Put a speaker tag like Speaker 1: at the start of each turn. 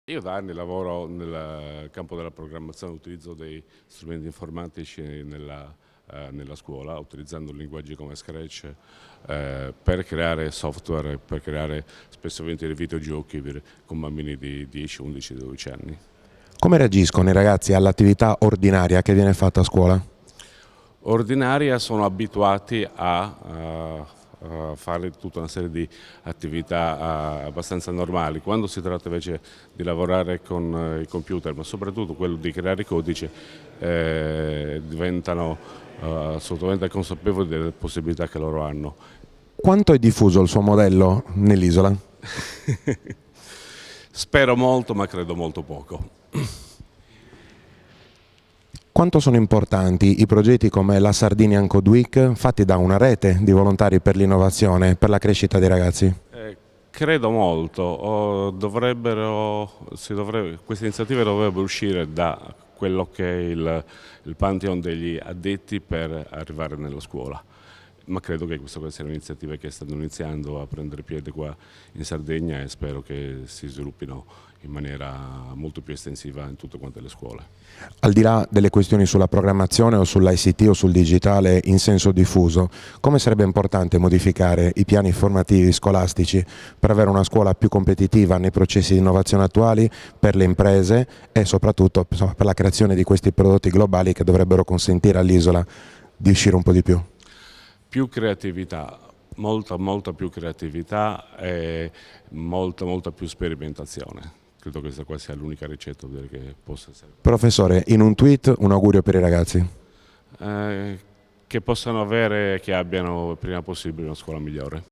Speaker 1: Io da anni lavoro nel campo della programmazione, utilizzo dei strumenti informatici nella scuola, utilizzando linguaggi come Scratch per creare software, per creare spesso e volentieri videogiochi con bambini di 10, 11, 12 anni.
Speaker 2: Come reagiscono i ragazzi all'attività ordinaria che viene fatta a scuola?
Speaker 1: Ordinaria sono abituati a fare tutta una serie di attività abbastanza normali. Quando si tratta invece di lavorare con i computer, ma soprattutto quello di creare codice, diventano assolutamente consapevoli delle possibilità che loro hanno.
Speaker 2: Quanto è diffuso il suo modello nell'isola?
Speaker 1: Spero molto, ma credo molto poco.
Speaker 2: Quanto sono importanti i progetti come la Sardinian Code Week fatti da una rete di volontari per l'innovazione, per la crescita dei ragazzi?
Speaker 1: Credo molto. Queste iniziative dovrebbero uscire da quello che è il pantheon degli addetti per arrivare nella scuola. Ma credo che queste siano iniziative che stanno iniziando a prendere piede qua in Sardegna e spero che si sviluppino in maniera molto più estensiva in tutte quante le scuole.
Speaker 2: Al di là delle questioni sulla programmazione o sull'ICT o sul digitale in senso diffuso, come sarebbe importante modificare i piani formativi scolastici per avere una scuola più competitiva nei processi di innovazione attuali per le imprese e soprattutto per la creazione di questi prodotti globali che dovrebbero consentire all'isola di uscire un po' di più?
Speaker 1: Più creatività, molta più creatività e molta più sperimentazione. Credo che questa qua sia l'unica ricetta che possa essere.
Speaker 2: Professore, in un tweet un augurio per i ragazzi.
Speaker 1: Che possano avere, che abbiano il prima possibile una scuola migliore.